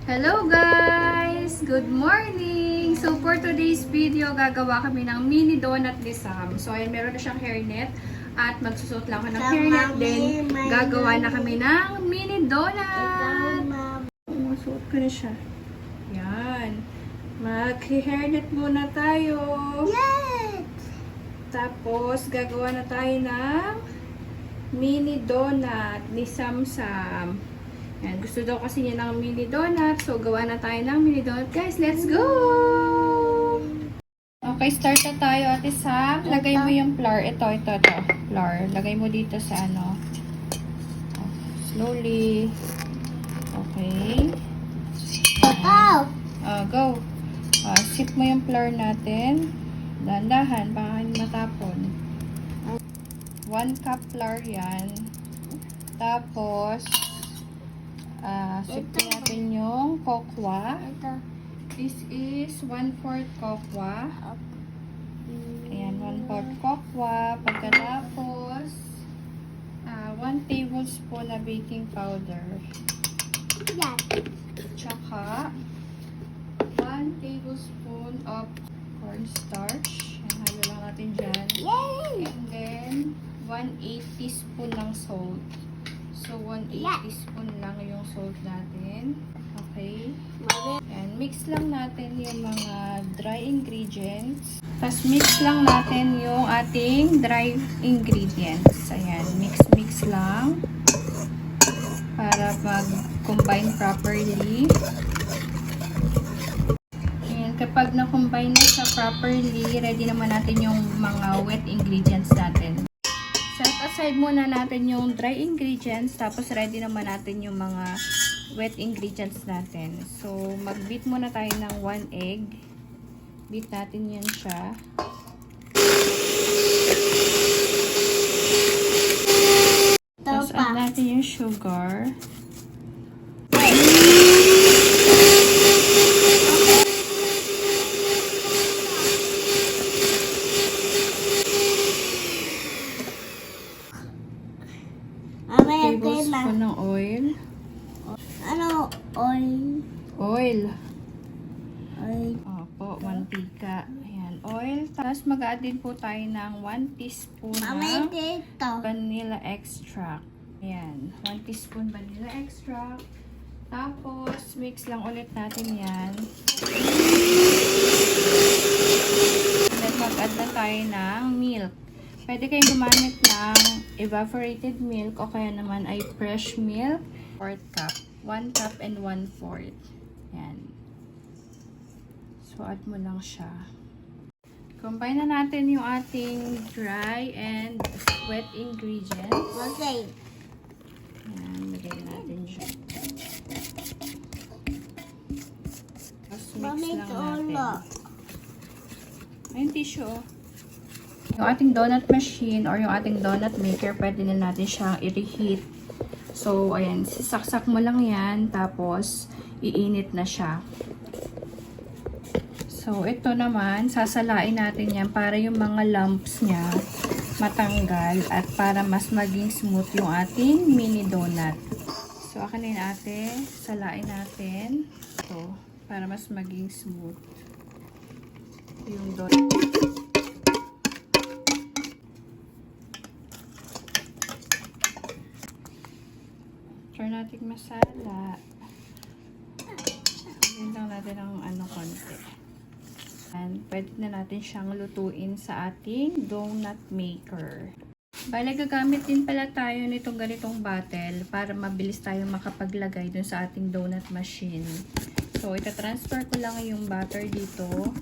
Hello guys! Good morning! So for today's video, gagawa kami ng mini donut ni Sam. So ayan, meron na siyang hairnet at magsusot lang ako ng hairnet. Then gagawa na kami ng mini donut. Masuot ko na siya. Yan. Mag-hairnet muna tayo. Yes! Tapos gagawa na tayo ng mini donut ni Sam Sam. Yan, gusto daw kasi niya ng mini donut. So, gawa na tayo ng mini donut. Guys, let's go! Okay, start na tayo, Ate Sam. Lagay mo yung flour. Ito. Flour. Lagay mo dito sa ano. Slowly. Okay. Go. Sip mo yung flour natin. Dahan-dahan, baka matapon. 1 cup flour yan. Tapos, sipin natin yung kokwa. Ito. This is 1/4 kokwa. Ayan, 1/4 kokwa. Pagkatapos, 1 tablespoon na baking powder. Yan. Tsaka, 1 tablespoon of cornstarch. Ayan, halo lang natin dyan. Yay! And then, 1/8 teaspoon ng salt. So, 1/8 teaspoon lang yung salt natin. Okay. And mix lang natin yung mga dry ingredients. Tapos, mix lang natin yung ating dry ingredients. Ayan, mix lang. Para mag-combine properly. Ayan, kapag na-combine na siya properly, ready naman natin yung mga wet ingredients natin. Set aside muna natin yung dry ingredients, tapos ready naman natin yung mga wet ingredients natin. So, mag-beat muna tayo ng 1 egg. Beat natin yan siya. Tapos add natin yung sugar. Tablespoon ng oil. Ano? Oil. Oil. Oil. Opo, mantika. Ayan, oil. Tapos mag-add din po tayo ng 1 teaspoon ng Dito. vanilla extract. Ayan, 1 teaspoon vanilla extract. Tapos, mix lang ulit natin yan. Then, mag-add na tayo ng milk. Pwede kayong gumamit ng evaporated milk o kaya naman ay fresh milk. 4 cup. 1 cup and 1/4. Yan. So, add mo lang siya. Combine na natin yung ating dry and wet ingredients. Okay. Yan. Lagay natin siya. Tapos mix lang natin. Ayun, tissue oh. Yung ating donut machine or yung ating donut maker, pwede na natin siyang i-reheat. So, ayan, sisaksak mo lang yan, tapos iinit na siya. So, ito naman, sasalain natin yan para yung mga lumps niya matanggal at para mas maging smooth yung ating mini donut. So, akin na yun ate, salain natin. So, para mas maging smooth yung donut. Try natin masala. Ayan lang natin ang konti. And pwede na natin siyang lutuin sa ating donut maker. Bale, gagamit din pala tayo nitong ganitong bottle para mabilis tayo makapaglagay dun sa ating donut machine. So, ita-transfer ko lang yung butter dito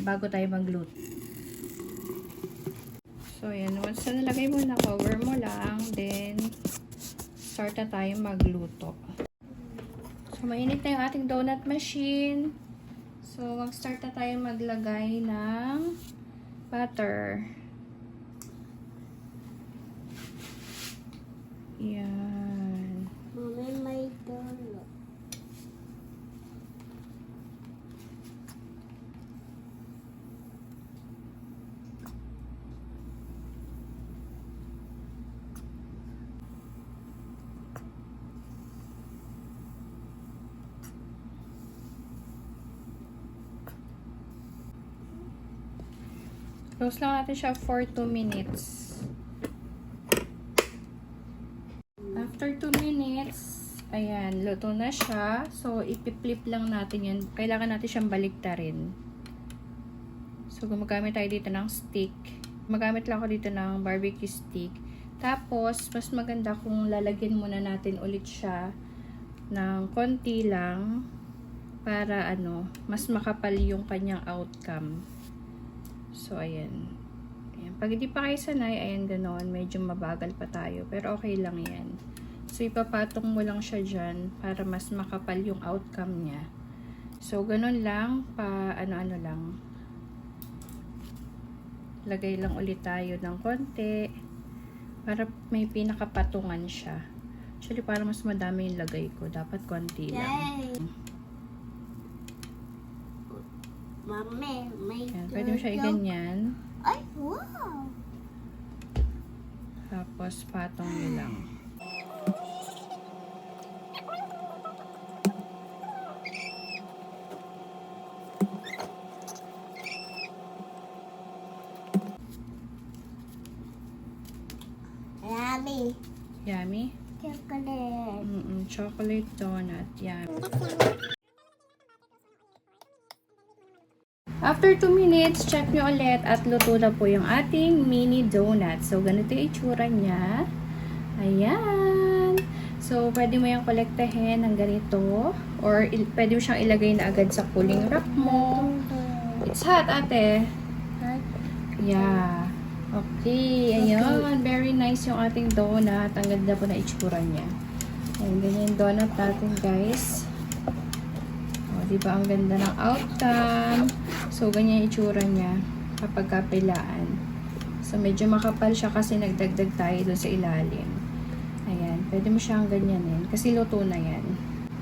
bago tayo magluto. So, yan. Once na nalagay mo na, cover mo lang. Then, start na tayo magluto. So, mainit na yung ating donut machine. So, mag-start na tayo maglagay ng butter. Yan. Mami, may donut. Close lang natin siya for 2 minutes. After 2 minutes, ayan, luto na siya. So, ipip-flip lang natin yan. Kailangan natin siyang baliktarin. So, gumagamit tayo dito ng stick. Magamit lang ako dito ng barbecue stick. Tapos, mas maganda kung lalagyan muna natin ulit siya ng konti lang para mas makapal yung kanyang outcome. So, ayan. Pag hindi pa kayo sanay, ayan ganon. Medyo mabagal pa tayo. Pero okay lang yan. So, ipapatong mo lang siya dyan para mas makapal yung outcome niya. So, ganon lang. Ano lang. Lagay lang ulit tayo ng konti para may pinakapatungan siya. Actually, para mas madami yung lagay ko. Dapat konti lang. Yay! Mami, may Ayan, pwede mo siya iganyan. Ay, wow! Tapos, patong nyo lang. Yummy. Yummy? Chocolate. Chocolate donut. Yummy. After 2 minutes, check nyo ulit at luto na po yung ating mini donut. So, ganito yung itsura niya. Ayan. So, pwede mo yung kolektahin ng ganito. Or, pwede mo siyang ilagay na agad sa cooling rack mo. It's hot, ate. Yeah. Okay. Ayan. Very nice yung ating donut. Ang ganda po na itsura niya. Ayan, ganyan yung donut natin, guys. Diba ang ganda ng outcome. So, ganyan yung itsura niya kapag kapilaan. So, medyo makapal siya kasi nagdagdag tayo doon sa ilalim. Ayan. Pwede mo siyang ganyanin kasi luto na yan.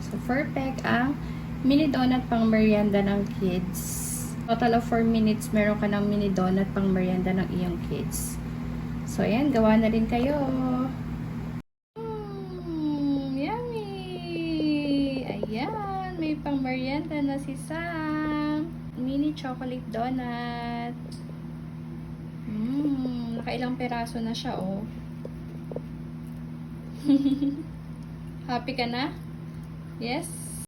So, perfect ang mini donut pang merienda ng kids. Total of 4 minutes, meron ka ng mini donut pang merienda ng iyong kids. So, ayan. Gawa na rin kayo. Yummy! Ayan. May pang merienda na si Sam. Mini chocolate donut. Nakailang peraso na siya, oh. Happy ka na? Yes?